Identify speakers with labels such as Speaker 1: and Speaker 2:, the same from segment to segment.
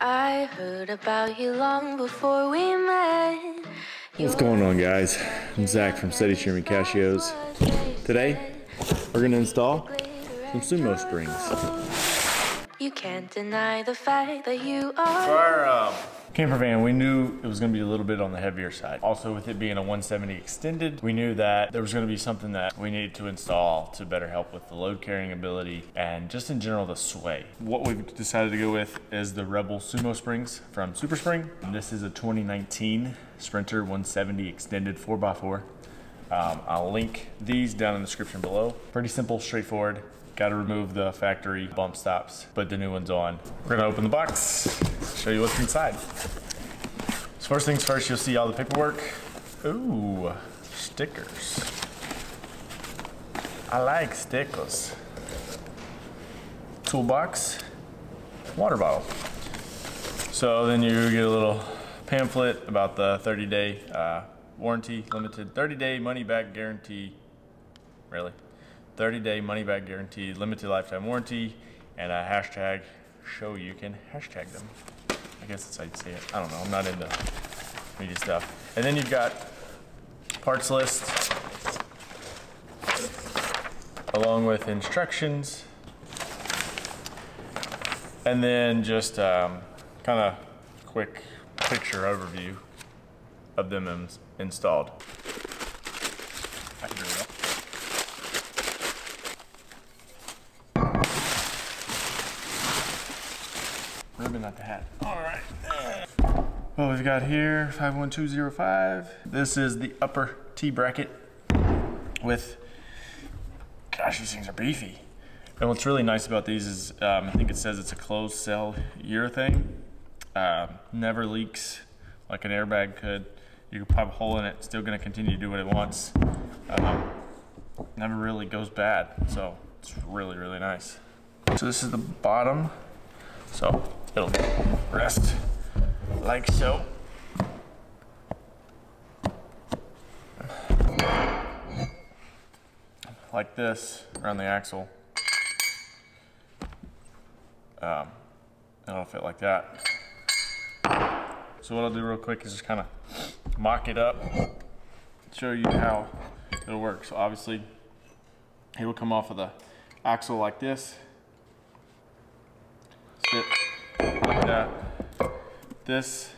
Speaker 1: I heard about you long before we met.
Speaker 2: What's going on, guys? I'm Zach from Streamin Cashios. Today, we're gonna install some Sumo springs.
Speaker 1: You can't deny the fact that you are.
Speaker 2: For our camper van, we knew it was gonna be a little bit on the heavier side. Also, with it being a 170 extended, we knew that there was gonna be something that we needed to install to better help with the load carrying ability and just in general the sway. What we've decided to go with is the Rebel Sumo springs from Super Spring. This is a 2019 Sprinter 170 extended 4x4. I'll link these down in the description below. Pretty simple, straightforward. Got to remove the factory bump stops, put the new ones on. We're gonna open the box, show you what's inside. So first things first, you'll see all the paperwork. Ooh, stickers. I like stickers. Toolbox, water bottle. So then you get a little pamphlet about the 30-day warranty, limited 30-day money-back guarantee. Really? 30-day money-back guarantee, limited lifetime warranty, and a hashtag show you can hashtag them. I guess that's how you say it. I don't know, I'm not into media stuff. And then you've got parts list, along with instructions, and then just kind of quick picture overview of them installed. I can do that. Ribbon at the hat. All right. What we've got here, 51205. This is the upper T bracket with, gosh, these things are beefy. And what's really nice about these is, I think it says it's a closed cell urethane. Never leaks like an airbag could. You can pop a hole in it, it's still gonna continue to do what it wants. Never really goes bad. So it's really, really nice. So this is the bottom. So it'll rest like so. Like this around the axle. It'll fit like that. So what I'll do real quick is just kind of mock it up, show you how it'll work. So obviously it'll come off of the axle like this. Sit like that. This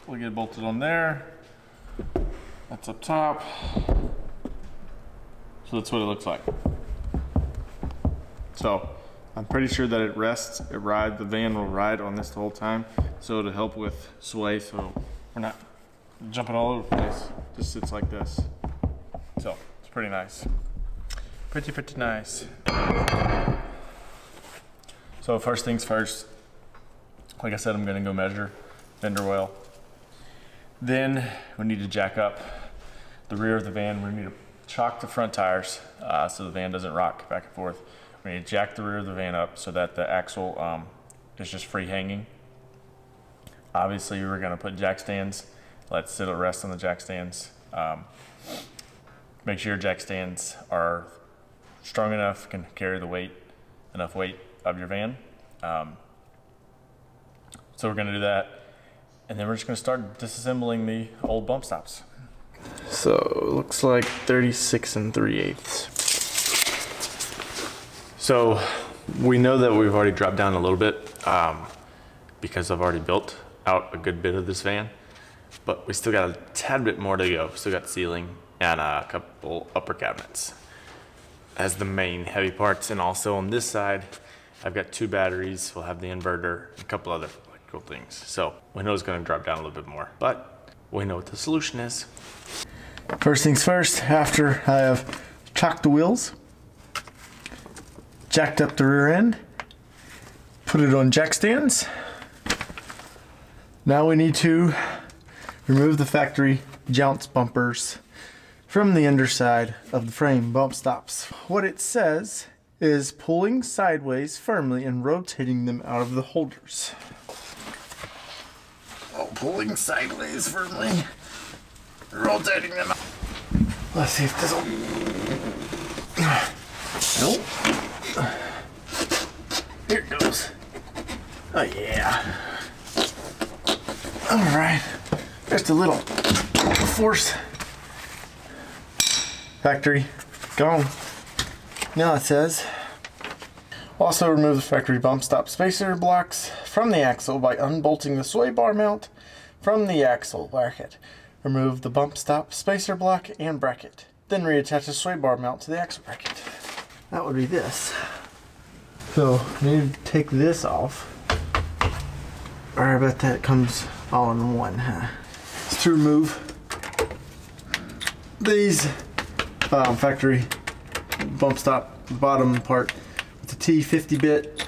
Speaker 2: will get bolted on there. That's up top. So that's what it looks like. So I'm pretty sure that it rests, the van will ride on this the whole time. So it'll help with sway, so we're not jumping all over the place. Just sits like this. So it's pretty nice. Pretty nice. So first things first, like I said, I'm gonna go measure fender well. Then we need to jack up the rear of the van. We need to chock the front tires so the van doesn't rock back and forth. We need to jack the rear of the van up so that the axle is just free hanging. Obviously, we're gonna put jack stands. Let's it'll rest on the jack stands. Make sure your jack stands are strong enough, can carry the weight, enough weight of your van. So we're gonna do that. And then we're just gonna start disassembling the old bump stops. So it looks like 36 3/8. So we know that we've already dropped down a little bit because I've already built out a good bit of this van, but we still got a tad bit more to go. Still got ceiling and a couple upper cabinets as the main heavy parts. And also on this side, I've got 2 batteries. We'll have the inverter, a couple other electrical things. So we know it's gonna drop down a little bit more, but we know what the solution is. First things first, after I have chocked the wheels, jacked up the rear end, put it on jack stands. Now we need to remove the factory jounce bumpers from the underside of the frame bump stops. What it says is pulling sideways firmly and rotating them out of the holders. Oh, pulling sideways firmly, rotating them out. Let's see if this will. Nope. Here it goes.
Speaker 3: Oh yeah. All right, just a little force. Factory gone. Now it says, also remove the factory bump stop spacer blocks from the axle by unbolting the sway bar mount from the axle bracket. Remove the bump stop spacer block and bracket. Then reattach the sway bar mount to the axle bracket. That would be this. So I need to take this off. Or I bet that comes all in one, huh? It's to remove these factory bump stop bottom part with the T50 bit.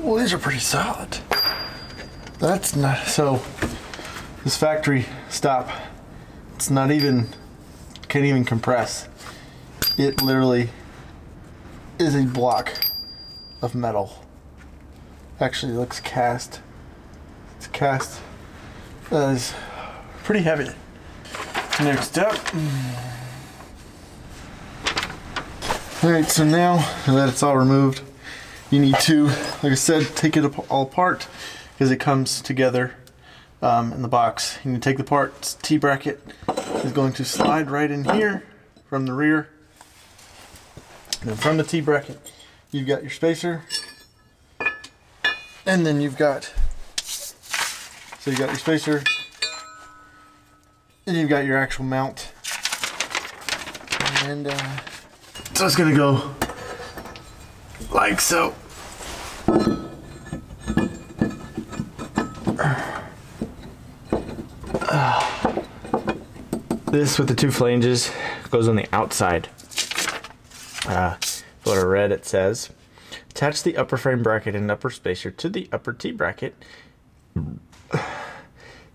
Speaker 3: Well, these are pretty solid. That's not, so this factory stop, it's not even, can't even compress. It literally is a block of metal. Actually, it looks cast. It's cast. That is pretty heavy. Next up. Alright, so now that it's all removed, you need to, like I said, take it all apart because it comes together in the box. You need to take the part. T-bracket is going to slide right in here from the rear. And then from the T-bracket, you've got your spacer. And then you've got, so you got your spacer. And you've got your actual mount. And so it's gonna go like so. This with the two flanges goes on the outside. What I read, it says, attach the upper frame bracket and upper spacer to the upper T bracket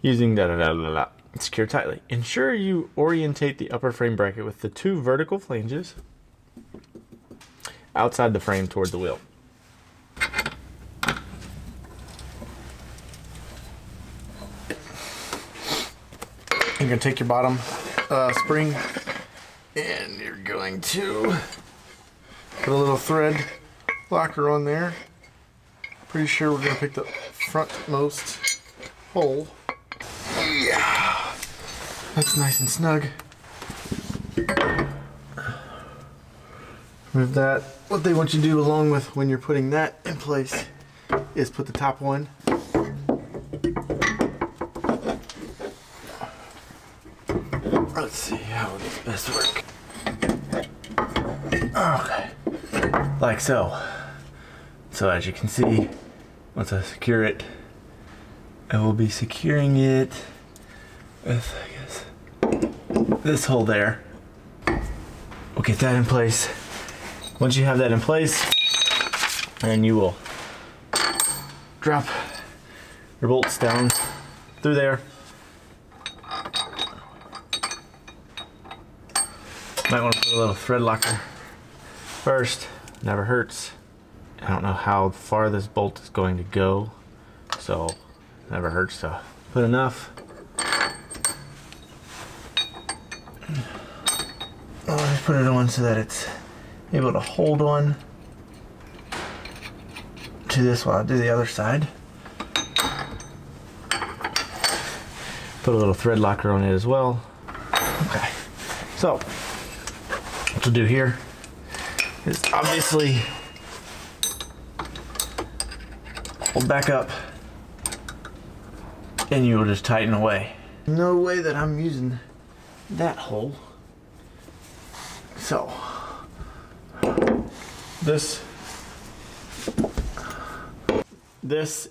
Speaker 3: using secure tightly. Ensure you orientate the upper frame bracket with the two vertical flanges outside the frame toward the wheel. You're going to take your bottom spring and you're going to put a little thread locker on there. Pretty sure we're going to pick the frontmost hole. Yeah, that's nice and snug. Remove that. What they want you to do along with when you're putting that in place is put the top one. Let's see how this best work. Okay, like so. So as you can see, once I secure it, I will be securing it with, I guess, this hole there. We'll get that in place. Once you have that in place, then you will drop your bolts down through there. Might want to put a little thread locker first, never hurts. I don't know how far this bolt is going to go, so never hurts to put enough. I'll just put it on so that it's able to hold on to this while I do the other side. Put a little thread locker on it as well. Okay, so what we'll do here is obviously hold back up and you will just tighten away. No way that I'm using that hole. So this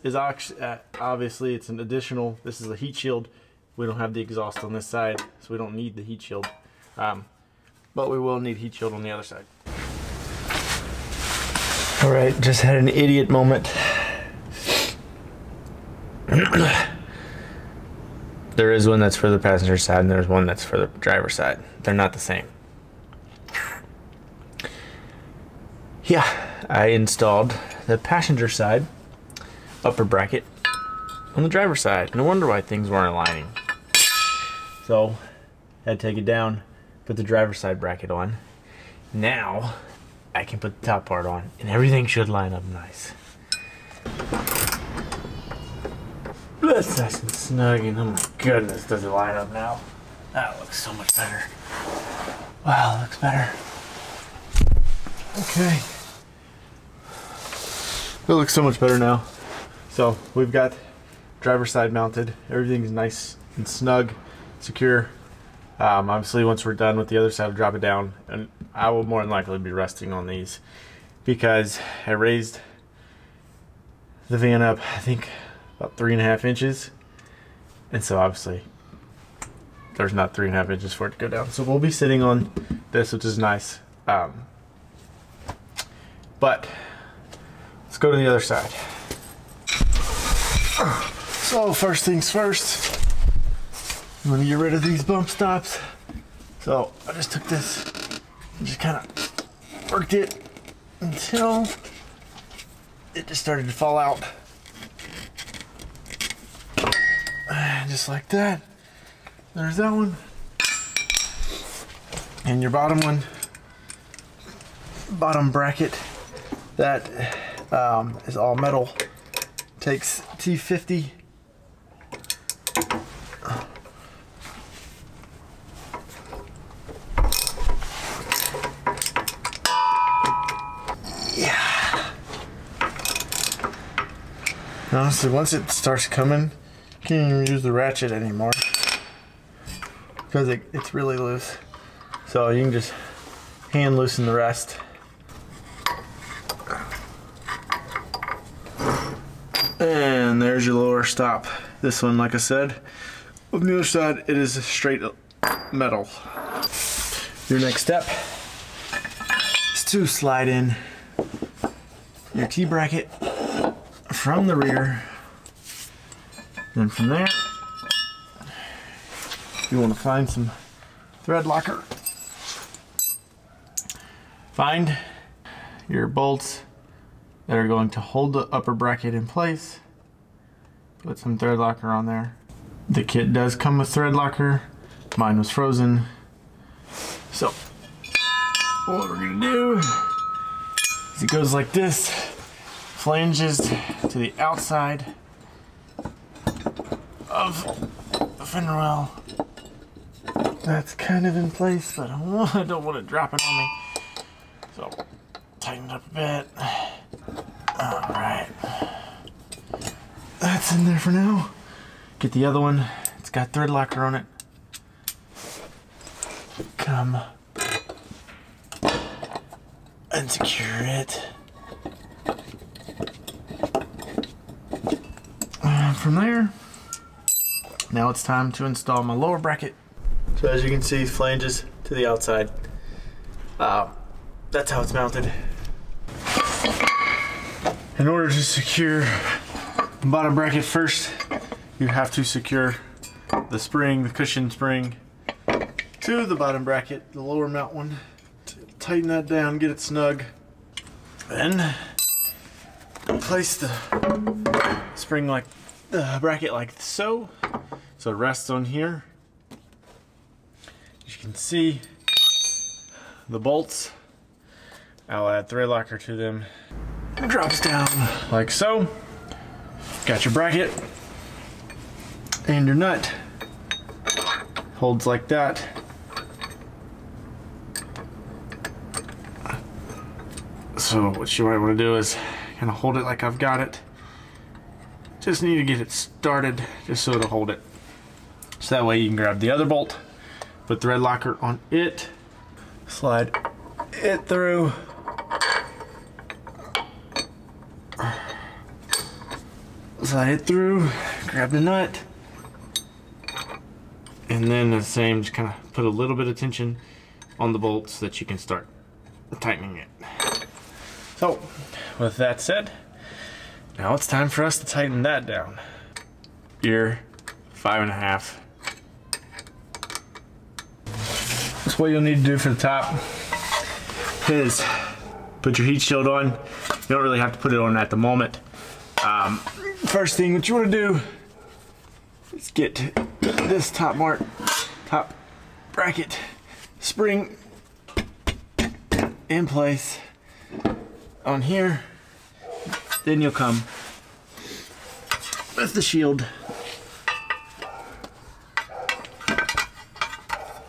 Speaker 3: is actually obviously it's an additional, this is a heat shield. We don't have the exhaust on this side, so we don't need the heat shield. But we will need heat shield on the other side. All right, just had an idiot moment. There is one that's for the passenger side and there's one that's for the driver's side. They're not the same. Yeah, I installed the passenger side
Speaker 2: upper bracket on the driver's side. No wonder why things weren't aligning. So, had to take it down, put the driver's side bracket on. Now, I can put the top part on, and everything should line up nice. That's nice and snug, and oh my goodness, does it line up now? That looks so much better. Wow, it looks better. Okay. It looks so much better now. So we've got driver's side mounted. Everything's nice and snug, secure. Obviously, once we're done with the other side, I'll drop it down, and I will more than likely be resting on these because I raised the van up, I think, about 3.5 inches, and so obviously there's not 3.5 inches for it to go down. So we'll be sitting on this, which is nice. But let's go to the other side. So first things first, I'm gonna get rid of these bump stops. So I just took this and just kind of worked it until it just started to fall out. Just like that. There's that one. And your bottom one, bottom bracket, that is all metal. Takes T50. Yeah. Honestly, once it starts coming, you can't even use the ratchet anymore because it's really loose. So you can just hand loosen the rest. And there's your lower stop. This one, like I said, on the other side, it is straight metal. Your next step is to slide in your T-bracket from the rear. Then from there, you want to find some thread locker. Find your bolts that are going to hold the upper bracket in place. Put some thread locker on there. The kit does come with thread locker. Mine was frozen. So what we're gonna do is it goes like this. Flanges to the outside of the fender well. That's kind of in place, but I don't want it dropping on me. So tighten it up a bit. All right, that's in there for now. Get the other one. It's got thread locker on it. Come and secure it. And from there, now it's time to install my lower bracket. So as you can see, flanges to the outside. That's how it's mounted. In order to secure the bottom bracket first, you have to secure the spring, the cushion spring, to the bottom bracket, the lower mount one. Tighten that down, get it snug. Then place the spring like the bracket like so. So it rests on here. As you can see, the bolts, I'll add thread locker to them. Drops down like so. Got your bracket and your nut. Holds like that. So what you might want to do is kind of hold it like I've got it. Just need to get it started just so it'll hold it. So that way you can grab the other bolt, put thread locker on it, slide it through. Slide it through, grab the nut, and then the same, just kind of put a little bit of tension on the bolt so that you can start tightening it. So, with that said, now it's time for us to tighten that down. Your 5.5. So what you'll need to do for the top is put your heat shield on. You don't really have to put it on at the moment. First thing what you want to do is get this top bracket spring in place on here. Then you'll come with the shield.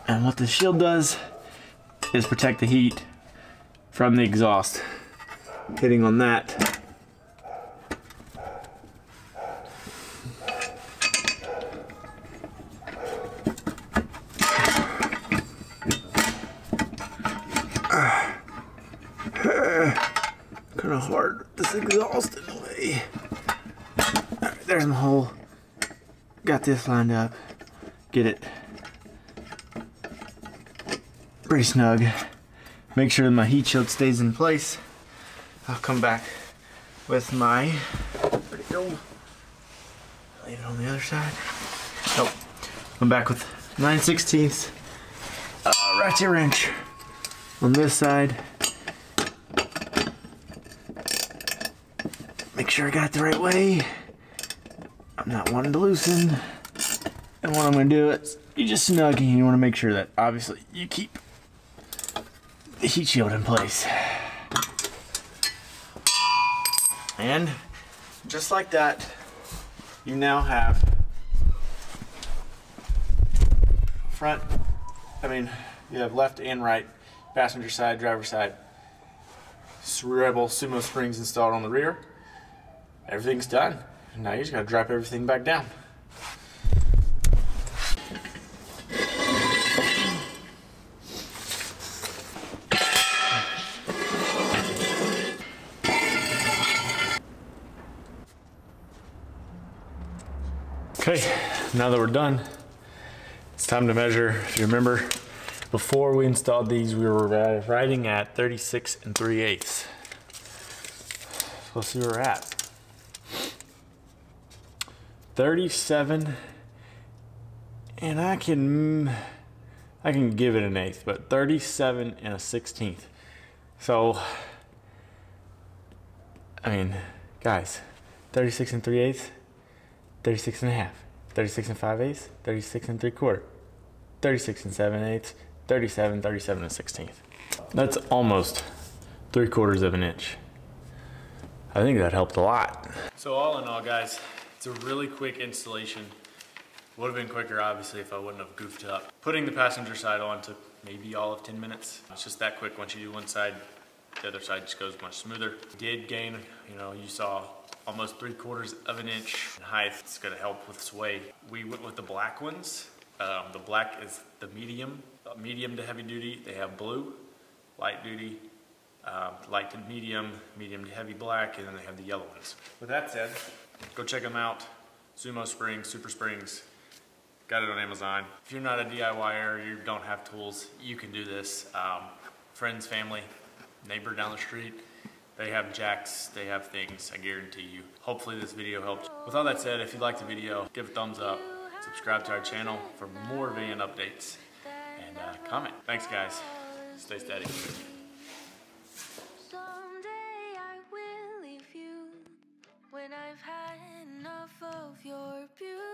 Speaker 2: And what the shield does is protect the heat from the exhaust hitting on that. Kind of hard, this exhaust in the way. Alright, there's my hole. Got this lined up. Get it pretty snug. Make sure that my heat shield stays in place. I'll come back with my, where'd it go? Leave it on the other side. Nope. I'm back with 9/16 ratchet wrench on this side. Make sure I got it the right way. I'm not wanting to loosen. And what I'm going to do is you just snug and you want to make sure that obviously you keep the heat shield in place. And just like that, you now have you have left and right, passenger side, driver side, Rebel Sumo springs installed on the rear. Everything's done. Now you just gotta drop everything back down. Okay, now that we're done, it's time to measure. If you remember, before we installed these, we were riding at 36 3/8. Let's see where we're at. 37, and I can give it an 1/8, but 37 1/16. So, I mean, guys, 36 3/8, 36 1/2, 36 5/8, 36 3/4, 36 7/8, 37 1/16. That's almost 3/4 of an inch. I think that helped a lot. So all in all, guys, it's a really quick installation. Would have been quicker, obviously, if I wouldn't have goofed up. Putting the passenger side on took maybe all of 10 minutes. It's just that quick. Once you do one side, the other side just goes much smoother. Did gain, you saw almost 3/4 of an inch in height. It's gonna help with sway. We went with the black ones. The black is the medium to heavy duty. They have blue, light duty, light to medium, medium to heavy black, and then they have the yellow ones. With that said, go check them out. Sumo Springs, Super Springs. Got it on Amazon. If you're not a DIYer, you don't have tools, you can do this. Friends, family, neighbor down the street, they have jacks, they have things, I guarantee you. Hopefully this video helped. With all that said, if you liked the video, give a thumbs up, subscribe to our channel for more van updates, and comment. Thanks guys, stay steady.
Speaker 1: Someday I will leave you when I've had enough of your beauty.